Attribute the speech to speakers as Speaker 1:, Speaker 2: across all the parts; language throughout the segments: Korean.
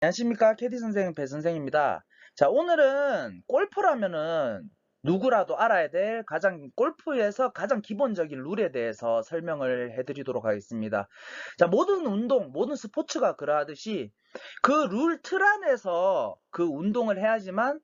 Speaker 1: 안녕하십니까. 캐디 선생 배 선생입니다. 자, 오늘은 골프라면은 누구라도 알아야 될 골프에서 가장 기본적인 룰에 대해서 설명을 해드리도록 하겠습니다. 자, 모든 운동, 모든 스포츠가 그러하듯이 그 룰 틀 안에서 그 운동을 해야지만,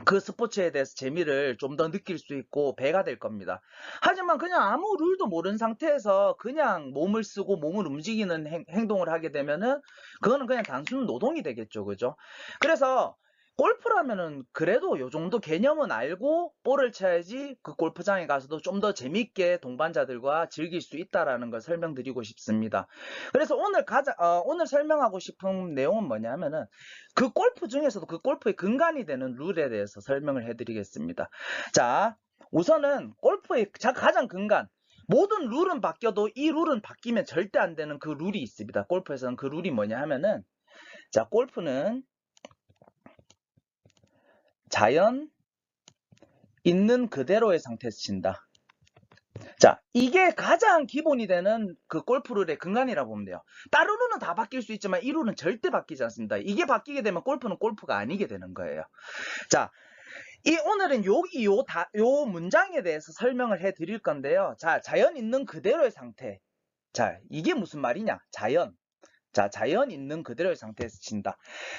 Speaker 1: 그 스포츠에 대해서 재미를 좀 더 느낄 수 있고 배가 될 겁니다. 하지만 그냥 아무 룰도 모르는 상태에서 그냥 몸을 쓰고 몸을 움직이는 행동을 하게 되면은 그거는 그냥 단순 노동이 되겠죠. 그죠? 그래서 골프라면은 그래도 요 정도 개념은 알고 볼을 쳐야지 그 골프장에 가서도 좀 더 재밌게 동반자들과 즐길 수 있다라는 걸 설명드리고 싶습니다. 그래서 오늘 설명하고 싶은 내용은 뭐냐면은 그 골프 중에서도 그 골프의 근간이 되는 룰에 대해서 설명을 해드리겠습니다. 자, 우선은 골프의 가장 근간, 모든 룰은 바뀌어도 이 룰은 바뀌면 절대 안 되는 그 룰이 있습니다. 골프에서는 그 룰이 뭐냐 하면은, 자, 골프는 자연 있는 그대로의 상태에서 친다. 자, 이게 가장 기본이 되는 그 골프 룰의 근간이라고 보면 돼요. 다른 룰은 다 바뀔 수 있지만 이 룰은 절대 바뀌지 않습니다. 이게 바뀌게 되면 골프는 골프가 아니게 되는 거예요. 자, 오늘은 요 문장에 대해서 설명을 해 드릴 건데요. 자, 자연 있는 그대로의 상태. 자, 이게 무슨 말이냐? 자, 자연 있는 그대로의 상태에서 친다.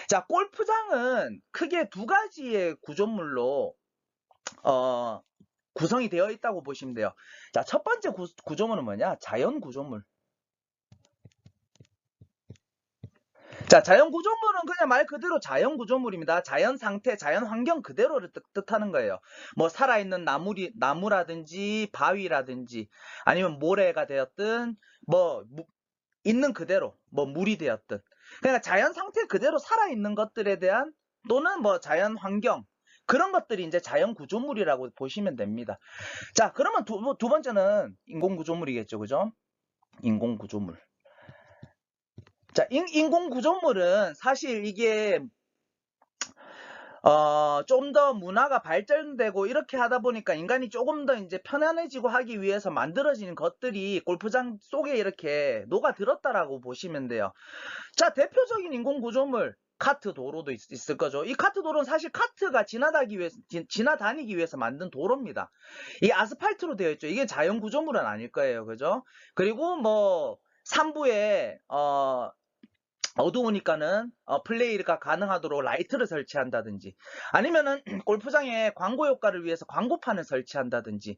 Speaker 1: 자, 골프장은 크게 두 가지의 구조물로, 구성이 되어 있다고 보시면 돼요. 자, 첫 번째 구조물은 뭐냐? 자연 구조물. 자, 자연 구조물은 그냥 말 그대로 자연 구조물입니다. 자연 상태, 자연 환경 그대로를 뜻하는 거예요. 뭐 살아있는 나무라든지 바위라든지 아니면 모래가 되었든 뭐 있는 그대로 뭐 물이 되었든 그러니까 자연 상태 그대로 살아있는 것들에 대한 또는 뭐 자연 환경 그런 것들이 이제 자연 구조물이라고 보시면 됩니다. 자, 그러면 두 번째는 인공 구조물이겠죠. 그죠? 인공 구조물. 자, 인공 구조물은 사실 이게 좀 더 문화가 발전되고 이렇게 하다 보니까 인간이 조금 더 이제 편안해지고 하기 위해서 만들어진 것들이 골프장 속에 이렇게 녹아들었다라고 보시면 돼요. 자, 대표적인 인공 구조물 카트 도로도 있을 거죠. 이 카트 도로는 사실 카트가 지나다니기 위해서 만든 도로입니다. 이 아스팔트로 되어 있죠. 이게 자연 구조물은 아닐 거예요. 그죠? 그리고 뭐 산부에 어두우니까는 플레이가 가능하도록 라이트를 설치한다든지 아니면은 골프장에 광고 효과를 위해서 광고판을 설치한다든지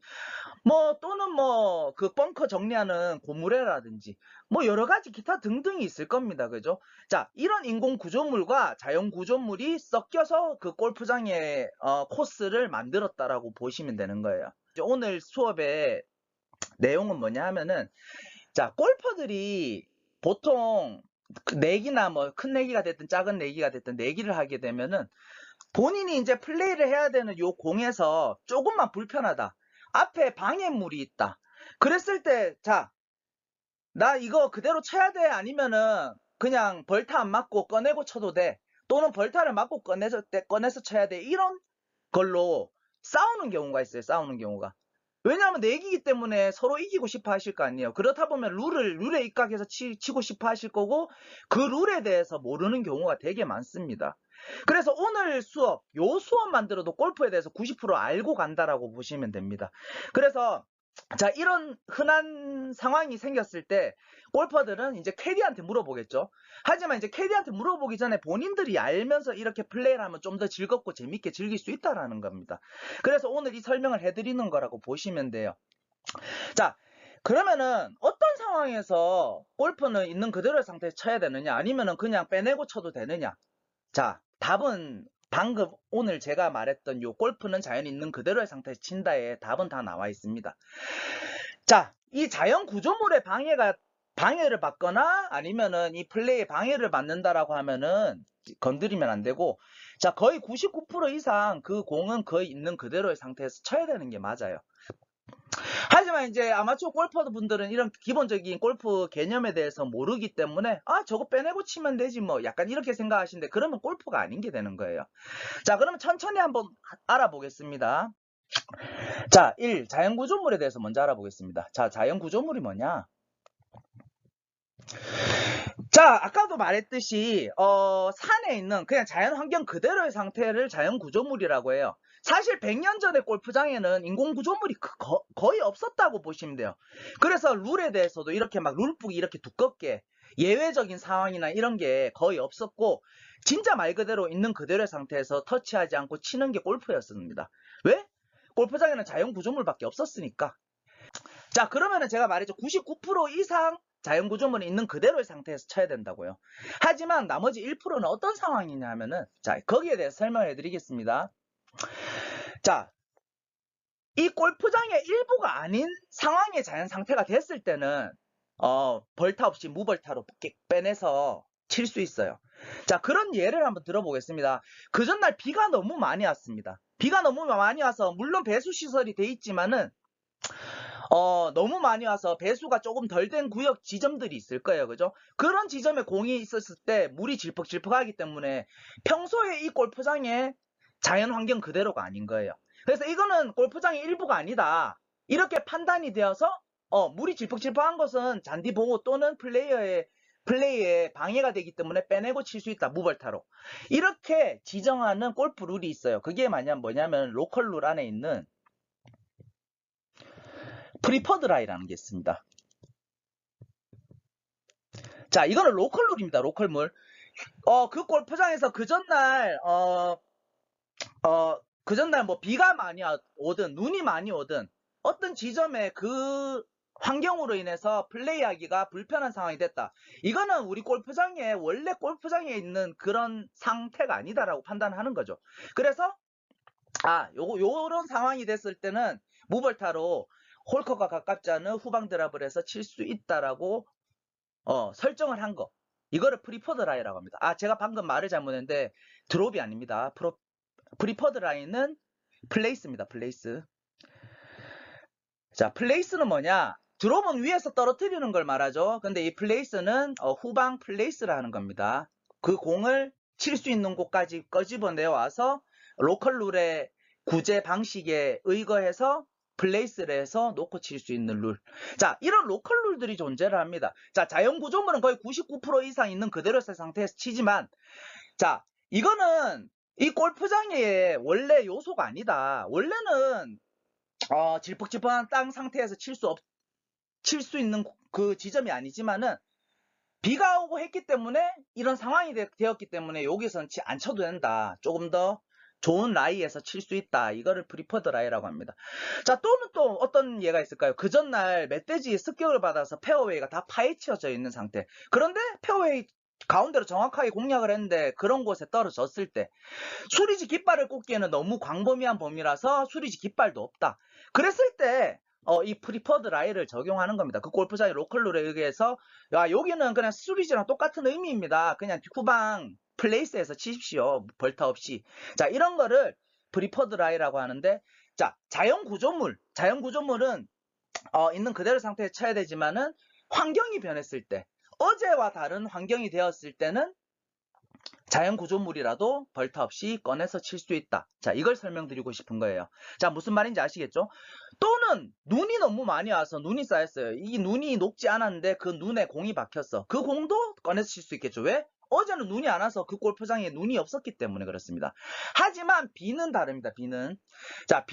Speaker 1: 뭐 또는 뭐 그 벙커 정리하는 고무래라든지 뭐 여러 가지 기타 등등이 있을 겁니다. 그죠? 자, 이런 인공 구조물과 자연 구조물이 섞여서 그 골프장의 코스를 만들었다라고 보시면 되는 거예요. 오늘 수업의 내용은 뭐냐 하면은 자, 골퍼들이 보통 그 내기나 뭐 큰 내기가 됐든 작은 내기가 됐든 내기를 하게 되면은 본인이 이제 플레이를 해야 되는 요 공에서 조금만 불편하다. 앞에 방해물이 있다. 그랬을 때, 자, 나 이거 그대로 쳐야 돼? 아니면은 그냥 벌타 안 맞고 꺼내고 쳐도 돼? 또는 벌타를 맞고 꺼내서 쳐야 돼? 이런 걸로 싸우는 경우가 있어요. 싸우는 경우가. 왜냐하면 내기이기 때문에 서로 이기고 싶어 하실 거 아니에요. 그렇다 보면 룰에 입각해서 치고 싶어 하실 거고 그 룰에 대해서 모르는 경우가 되게 많습니다. 그래서 오늘 요 수업만 들어도 골프에 대해서 90% 알고 간다라고 보시면 됩니다. 그래서 자, 이런 흔한 상황이 생겼을 때 골퍼들은 이제 캐디한테 물어보겠죠. 하지만 이제 캐디한테 물어보기 전에 본인들이 알면서 이렇게 플레이를 하면 좀 더 즐겁고 재밌게 즐길 수 있다라는 겁니다. 그래서 오늘 이 설명을 해드리는 거라고 보시면 돼요. 자, 그러면은 어떤 상황에서 골프는 있는 그대로의 상태에서 쳐야 되느냐 아니면은 그냥 빼내고 쳐도 되느냐. 자, 답은 방금 오늘 제가 말했던 요 골프는 자연 있는 그대로의 상태에서 친다에 답은 다 나와 있습니다. 자, 이 자연 구조물의 방해를 받거나 아니면은 이 플레이에 방해를 받는다라고 하면은 건드리면 안 되고, 자, 거의 99% 이상 그 공은 거의 있는 그대로의 상태에서 쳐야 되는 게 맞아요. 하지만 이제 아마추어 골퍼 분들은 이런 기본적인 골프 개념에 대해서 모르기 때문에 저거 빼내고 치면 되지 뭐 약간 이렇게 생각하시는데 그러면 골프가 아닌 게 되는 거예요. 자, 그러면 천천히 한번 알아보겠습니다. 자, 1. 자연구조물에 대해서 먼저 알아보겠습니다. 자, 자연구조물이 뭐냐? 자, 아까도 말했듯이 산에 있는 그냥 자연 환경 그대로의 상태를 자연 구조물이라고 해요. 사실 100년 전에 골프장에는 인공 구조물이 거의 없었다고 보시면 돼요. 그래서 룰에 대해서도 이렇게 막 룰북이 이렇게 두껍게 예외적인 상황이나 이런 게 거의 없었고, 진짜 말 그대로 있는 그대로의 상태에서 터치하지 않고 치는 게 골프였습니다. 왜? 골프장에는 자연 구조물밖에 없었으니까. 자, 그러면은 제가 말했죠. 99% 이상 자연 구조물이 있는 그대로의 상태에서 쳐야 된다고요. 하지만 나머지 1%는 어떤 상황이냐 하면은, 자, 거기에 대해서 설명해 드리겠습니다. 자, 이 골프장의 일부가 아닌 상황의 자연 상태가 됐을 때는 벌타 없이 무벌타로 빼내서 칠 수 있어요. 자, 그런 예를 한번 들어보겠습니다. 그 전날 비가 너무 많이 왔습니다. 비가 너무 많이 와서 물론 배수 시설이 돼 있지만은 너무 많이 와서 배수가 조금 덜 된 구역 지점들이 있을 거예요. 그죠? 그런 지점에 공이 있었을 때 물이 질퍽질퍽하기 때문에 평소에 이 골프장의 자연 환경 그대로가 아닌 거예요. 그래서 이거는 골프장의 일부가 아니다, 이렇게 판단이 되어서 물이 질퍽질퍽한 것은 잔디 보호 또는 플레이에 방해가 되기 때문에 빼내고 칠 수 있다, 무벌타로. 이렇게 지정하는 골프 룰이 있어요. 그게 뭐냐면 로컬 룰 안에 있는 프리퍼드 라이라는 게 있습니다. 자, 이거는 로컬 룰입니다. 로컬 룰. 그 골프장에서 그 전날 뭐 비가 많이 오든 눈이 많이 오든 어떤 지점에 그 환경으로 인해서 플레이하기가 불편한 상황이 됐다. 이거는 우리 골프장에 원래 골프장에 있는 그런 상태가 아니다라고 판단하는 거죠. 그래서 요런 상황이 됐을 때는 무벌타로 홀커가 가깝지 않은 후방 드랍을 해서 칠 수 있다라고 설정을 한 거. 이거를 프리퍼드 라인이라고 합니다. 제가 방금 말을 잘못했는데 드롭이 아닙니다. 프리퍼드 라인은 플레이스입니다. 플레이스. 자, 플레이스는 뭐냐? 드롭은 위에서 떨어뜨리는 걸 말하죠. 근데 이 플레이스는 후방 플레이스라 하는 겁니다. 그 공을 칠 수 있는 곳까지 꺼집어내 와서 로컬 룰의 구제 방식에 의거해서 플레이스를 해서 놓고 칠 수 있는 룰. 자, 이런 로컬 룰들이 존재를 합니다. 자, 자연 구조물은 거의 99% 이상 있는 그대로의 상태에서 치지만, 자, 이거는 이 골프장의 원래 요소가 아니다. 원래는 질퍽질퍽한 땅 상태에서 칠 수 있는 그 지점이 아니지만은 비가 오고 했기 때문에 이런 상황이 되었기 때문에 여기서는 안 쳐도 된다. 조금 더 좋은 라이에서 칠 수 있다. 이거를 프리퍼드 라이라고 합니다. 자, 또는 또 어떤 예가 있을까요? 그 전날 멧돼지의 습격을 받아서 페어웨이가 다 파헤쳐져 있는 상태. 그런데 페어웨이 가운데로 정확하게 공략을 했는데 그런 곳에 떨어졌을 때 수리지 깃발을 꽂기에는 너무 광범위한 범위라서 수리지 깃발도 없다. 그랬을 때 이 프리퍼드 라이를 적용하는 겁니다. 그 골프장의 로컬 룰에 의해서 여기는 그냥 수리지랑 똑같은 의미입니다. 그냥 후방 플레이스에서 치십시오. 벌타 없이. 자, 이런 거를 프리퍼드 라이라고 하는데, 자, 자연 구조물은 있는 그대로 상태에 쳐야 되지만은 환경이 변했을 때, 어제와 다른 환경이 되었을 때는 자연 구조물이라도 벌타 없이 꺼내서 칠 수 있다. 자, 이걸 설명드리고 싶은 거예요. 자, 무슨 말인지 아시겠죠? 또는 눈이 너무 많이 와서 눈이 쌓였어요. 이 눈이 녹지 않았는데 그 눈에 공이 박혔어. 그 공도 꺼내서 칠 수 있겠죠. 왜? 어제는 눈이 안 와서 그 골프장에 눈이 없었기 때문에 그렇습니다. 하지만 비는 다릅니다. 비는. 자,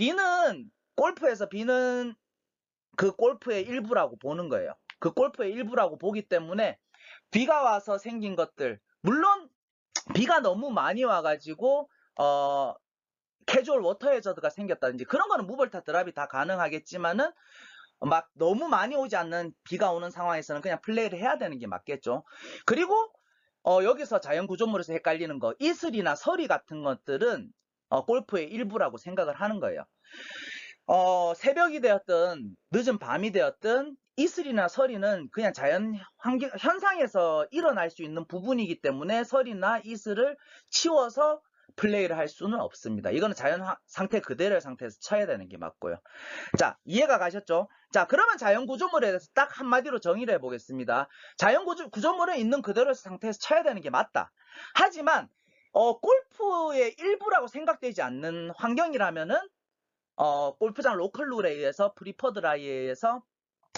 Speaker 1: 골프에서 비는 그 골프의 일부라고 보는 거예요. 그 골프의 일부라고 보기 때문에 비가 와서 생긴 것들, 물론 비가 너무 많이 와가지고 캐주얼 워터 해저드가 생겼다든지 그런 거는 무벌타 드랍이 다 가능하겠지만은 막 너무 많이 오지 않는 비가 오는 상황에서는 그냥 플레이를 해야 되는 게 맞겠죠. 그리고 여기서 자연 구조물에서 헷갈리는 거, 이슬이나 서리 같은 것들은 골프의 일부라고 생각을 하는 거예요. 새벽이 되었든 늦은 밤이 되었든 이슬이나 서리는 그냥 자연 현상에서 일어날 수 있는 부분이기 때문에 서리나 이슬을 치워서 플레이를 할 수는 없습니다. 이거는 자연 상태 그대로의 상태에서 쳐야 되는 게 맞고요. 자, 이해가 가셨죠? 자, 그러면 자연 구조물에 대해서 딱 한마디로 정의를 해보겠습니다. 자연 구조물은 있는 그대로의 상태에서 쳐야 되는 게 맞다. 하지만 골프의 일부라고 생각되지 않는 환경이라면은 골프장 로컬 룰에 의해서 프리퍼드 라이에 의해서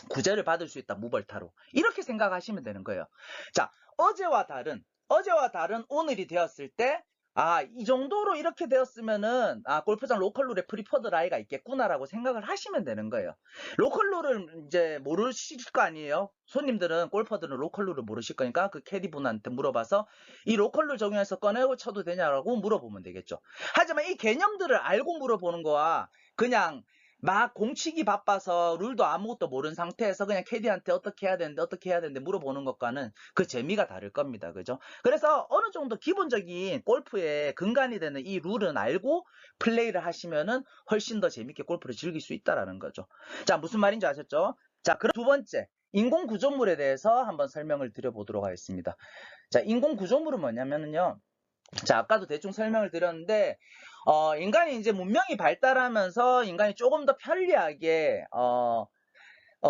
Speaker 1: 구제를 받을 수 있다. 무벌타로. 이렇게 생각하시면 되는 거예요. 자, 어제와 다른 오늘이 되었을 때, 아, 이 정도로 이렇게 되었으면은, 아, 골프장 로컬룰에 프리퍼드 라이가 있겠구나라고 생각을 하시면 되는 거예요. 로컬룰을 이제 모르실 거 아니에요? 손님들은, 골퍼들은 로컬룰을 모르실 거니까 그 캐디분한테 물어봐서 이 로컬룰 적용해서 꺼내고 쳐도 되냐라고 물어보면 되겠죠. 하지만 이 개념들을 알고 물어보는 거와 그냥 막 공치기 바빠서 룰도 아무것도 모르는 상태에서 그냥 캐디한테 어떻게 해야 되는데 물어보는 것과는 그 재미가 다를 겁니다. 그죠? 그래서 어느 정도 기본적인 골프의 근간이 되는 이 룰은 알고 플레이를 하시면은 훨씬 더 재밌게 골프를 즐길 수 있다라는 거죠. 자, 무슨 말인지 아셨죠? 자, 그럼 두 번째, 인공 구조물에 대해서 한번 설명을 드려보도록 하겠습니다. 자, 인공 구조물은 뭐냐면요. 자, 아까도 대충 설명을 드렸는데, 인간이 이제 문명이 발달하면서 인간이 조금 더 편리하게,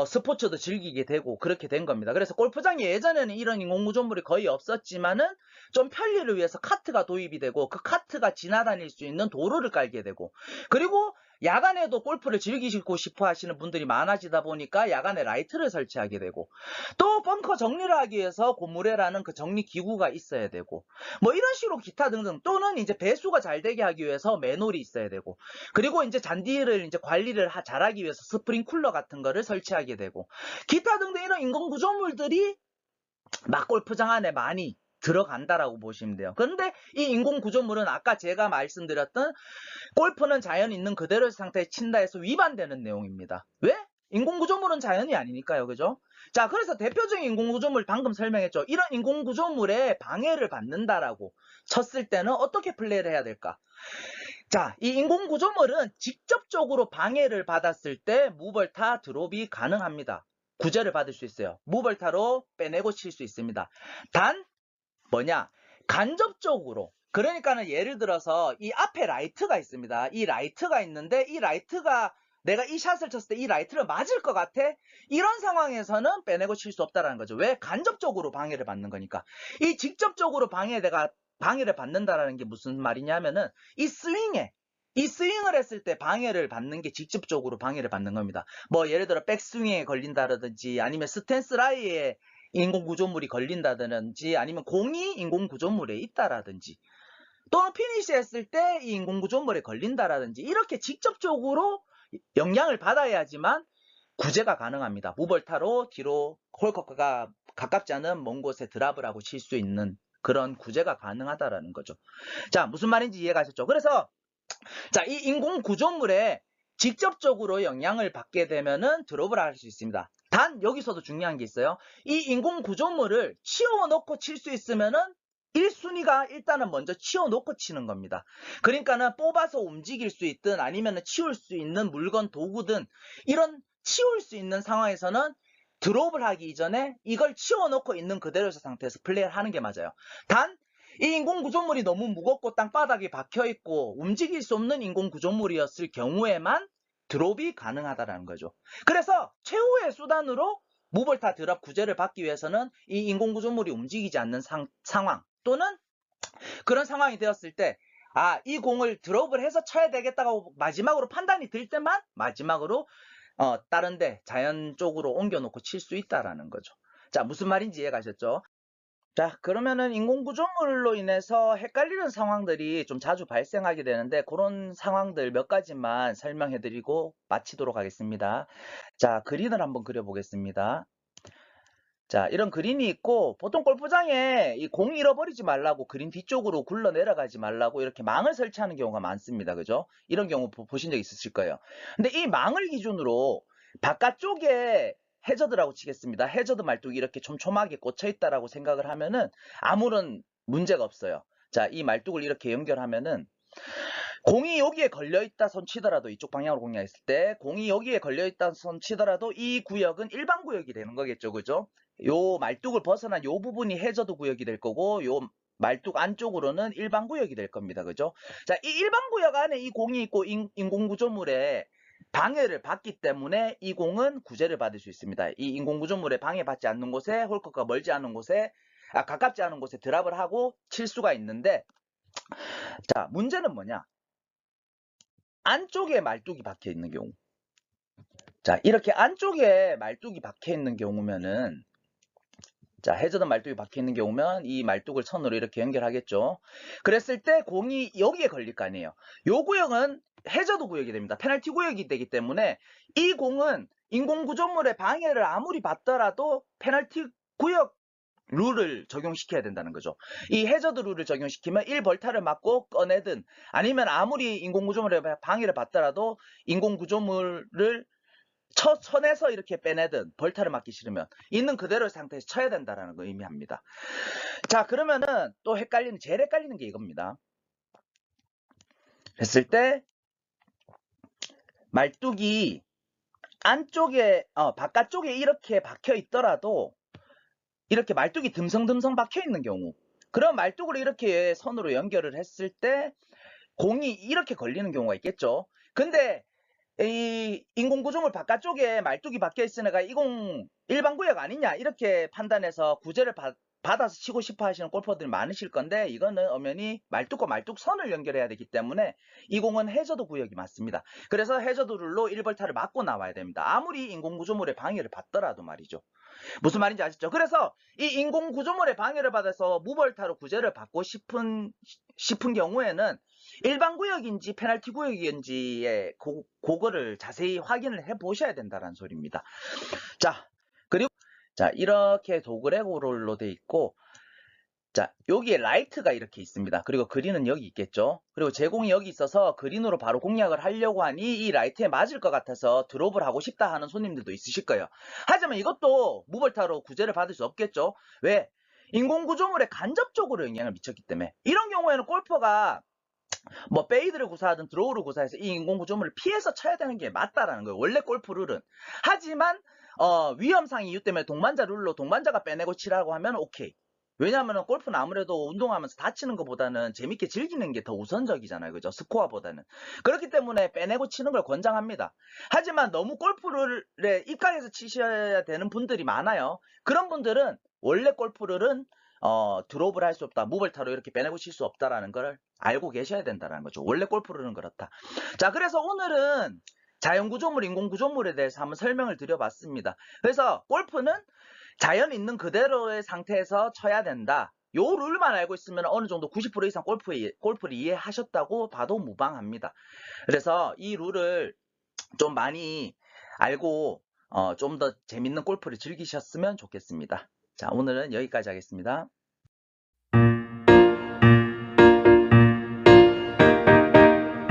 Speaker 1: 스포츠도 즐기게 되고 그렇게 된 겁니다. 그래서 골프장에 예전에는 이런 인공구조물이 거의 없었지만은 좀 편리를 위해서 카트가 도입이 되고 그 카트가 지나다닐 수 있는 도로를 깔게 되고 그리고 야간에도 골프를 즐기고 싶어 하시는 분들이 많아지다 보니까 야간에 라이트를 설치하게 되고 또 벙커 정리를 하기 위해서 고무래라는 그 정리 기구가 있어야 되고 뭐 이런 식으로 기타 등등 또는 이제 배수가 잘 되게 하기 위해서 맨홀이 있어야 되고 그리고 이제 잔디를 이제 관리를 잘하기 위해서 스프링쿨러 같은 거를 설치하게 되고 기타 등등 이런 인공 구조물들이 막 골프장 안에 많이 들어간다라고 보시면 돼요. 그런데 이 인공 구조물은 아까 제가 말씀드렸던 골프는 자연 있는 그대로의 상태에 친다 해서 위반되는 내용입니다. 왜? 인공 구조물은 자연이 아니니까요. 그죠? 자, 그래서 대표적인 인공 구조물 방금 설명했죠. 이런 인공 구조물에 방해를 받는다라고 쳤을 때는 어떻게 플레이를 해야 될까? 자, 이 인공 구조물은 직접적으로 방해를 받았을 때 무벌타 드롭이 가능합니다. 구제를 받을 수 있어요. 무벌타로 빼내고 칠 수 있습니다. 단 뭐냐? 간접적으로 그러니까는 예를 들어서 이 앞에 라이트가 있습니다. 이 라이트가 있는데 이 라이트가 내가 이 샷을 쳤을 때 이 라이트를 맞을 것 같아? 이런 상황에서는 빼내고 칠 수 없다는 거죠. 왜? 간접적으로 방해를 받는 거니까. 이 직접적으로 방해를 받는다라는 게 무슨 말이냐면은 이 스윙을 했을 때 방해를 받는 게 직접적으로 방해를 받는 겁니다. 뭐 예를 들어 백스윙에 걸린다든지 아니면 스탠스 라이에 인공 구조물이 걸린다든지 아니면 공이 인공 구조물에 있다라든지 또는 피니시 했을 때 이 인공 구조물에 걸린다라든지 이렇게 직접적으로 영향을 받아야지만 구제가 가능합니다. 무벌타로 뒤로 홀커가 가깝지 않은 먼 곳에 드랍을 하고 칠 수 있는 그런 구제가 가능하다라는 거죠. 자, 무슨 말인지 이해가셨죠? 그래서 자, 이 인공 구조물에 직접적으로 영향을 받게 되면은 드롭을 할 수 있습니다. 단 여기서도 중요한 게 있어요. 이 인공 구조물을 치워놓고 칠 수 있으면은 1순위가 일단은 먼저 치워놓고 치는 겁니다. 그러니까는 뽑아서 움직일 수 있든 아니면은 치울 수 있는 물건 도구든 이런 치울 수 있는 상황에서는 드롭을 하기 이전에 이걸 치워놓고 있는 그대로의 상태에서 플레이를 하는 게 맞아요. 단 이 인공 구조물이 너무 무겁고 땅바닥에 박혀있고 움직일 수 없는 인공 구조물이었을 경우에만 드롭이 가능하다는 거죠. 그래서 최후의 수단으로 무벌타 드롭 구제를 받기 위해서는 이 인공 구조물이 움직이지 않는 상황 또는 그런 상황이 되었을 때 이 공을 드롭을 해서 쳐야 되겠다고 마지막으로 판단이 들 때만 마지막으로 다른 데 자연 쪽으로 옮겨놓고 칠 수 있다라는 거죠. 자, 무슨 말인지 이해가셨죠? 자, 그러면은 인공구조물로 인해서 헷갈리는 상황들이 좀 자주 발생하게 되는데 그런 상황들 몇 가지만 설명해 드리고 마치도록 하겠습니다. 자, 그린을 한번 그려보겠습니다. 자, 이런 그린이 있고 보통 골프장에 이 공 잃어버리지 말라고 그린 뒤쪽으로 굴러 내려가지 말라고 이렇게 망을 설치하는 경우가 많습니다. 그죠? 이런 경우 보신 적 있으실 거예요. 근데 이 망을 기준으로 바깥쪽에 해저드라고 치겠습니다. 해저드 말뚝이 이렇게 촘촘하게 꽂혀 있다라고 생각을 하면은 아무런 문제가 없어요. 자, 이 말뚝을 이렇게 연결하면은 공이 여기에 걸려있다 손 치더라도 이쪽 방향으로 공략했을 때 공이 여기에 걸려있다 손 치더라도 이 구역은 일반 구역이 되는 거겠죠. 그죠? 요 말뚝을 벗어난 요 부분이 해저드 구역이 될 거고 요 말뚝 안쪽으로는 일반 구역이 될 겁니다. 그죠? 자, 이 일반 구역 안에 이 공이 있고 인공 구조물에 방해를 받기 때문에 이 공은 구제를 받을 수 있습니다. 이 인공 구조물에 방해받지 않는 곳에 홀컵과 멀지 않은 곳에 가깝지 않은 곳에 드랍을 하고 칠 수가 있는데 자, 문제는 뭐냐? 안쪽에 말뚝이 박혀 있는 경우. 자, 이렇게 안쪽에 말뚝이 박혀 있는 경우면은 자, 해저드 말뚝이 박혀 있는 경우면 이 말뚝을 선으로 이렇게 연결하겠죠. 그랬을 때 공이 여기에 걸릴 거 아니에요. 요 구역은 해저드 구역이 됩니다. 페널티 구역이 되기 때문에 이 공은 인공 구조물의 방해를 아무리 받더라도 페널티 구역 룰을 적용시켜야 된다는 거죠. 이 해저드 룰을 적용시키면 1벌타를 맞고 꺼내든 아니면 아무리 인공 구조물의 방해를 받더라도 인공 구조물을 쳐내서 이렇게 빼내든 벌타를 맞기 싫으면 있는 그대로의 상태에서 쳐야 된다는 걸 의미합니다. 자, 그러면은 또 제일 헷갈리는 게 이겁니다. 했을 때 말뚝이 안쪽에 바깥쪽에 이렇게 박혀 있더라도 이렇게 말뚝이 듬성듬성 박혀 있는 경우, 그런 말뚝을 이렇게 선으로 연결을 했을 때 공이 이렇게 걸리는 경우가 있겠죠. 근데 이 인공구조물 바깥쪽에 말뚝이 박혀 있으니까 이 공 일반 구역 아니냐 이렇게 판단해서 구제를 받아서 치고 싶어 하시는 골퍼들이 많으실 건데, 이거는 엄연히 말뚝과 말뚝선을 연결해야 되기 때문에 이 공은 해저드 구역이 맞습니다. 그래서 해저드 룰로 1벌타를 맞고 나와야 됩니다. 아무리 인공구조물의 방해를 받더라도 말이죠. 무슨 말인지 아시죠? 그래서 이 인공구조물의 방해를 받아서 무벌타로 구제를 받고 싶은 경우에는 일반 구역인지 페널티 구역인지의 그거를 자세히 확인을 해 보셔야 된다는 소리입니다. 자, 그리고 자, 이렇게 도그레고롤로 돼 있고, 자, 여기에 라이트가 이렇게 있습니다. 그리고 그린은 여기 있겠죠. 그리고 제공이 여기 있어서 그린으로 바로 공략을 하려고 하니 이 라이트에 맞을 것 같아서 드롭을 하고 싶다 하는 손님들도 있으실 거예요. 하지만 이것도 무벌타로 구제를 받을 수 없겠죠. 왜? 인공구조물에 간접적으로 영향을 미쳤기 때문에. 이런 경우에는 골퍼가 뭐 페이드를 구사하든 드로우를 구사해서 이 인공구조물을 피해서 쳐야 되는 게 맞다라는 거예요. 원래 골프 룰은. 하지만 위험상 이유 때문에 동반자 룰로 동반자가 빼내고 치라고 하면 오케이. 왜냐하면 골프는 아무래도 운동하면서 다치는 것보다는 재밌게 즐기는 게 더 우선적이잖아요. 그죠? 스코어보다는. 그렇기 때문에 빼내고 치는 걸 권장합니다. 하지만 너무 골프를 입각해서 치셔야 되는 분들이 많아요. 그런 분들은 원래 골프룰은 드롭을 할 수 없다. 무벌타로 이렇게 빼내고 칠 수 없다라는 걸 알고 계셔야 된다는 거죠. 원래 골프룰은 그렇다. 자, 그래서 오늘은 자연구조물, 인공구조물에 대해서 한번 설명을 드려봤습니다. 그래서 골프는 자연 있는 그대로의 상태에서 쳐야 된다. 요 룰만 알고 있으면 어느 정도 90% 이상 골프를 이해하셨다고 봐도 무방합니다. 그래서 이 룰을 좀 많이 알고 좀 더 재밌는 골프를 즐기셨으면 좋겠습니다. 자, 오늘은 여기까지 하겠습니다.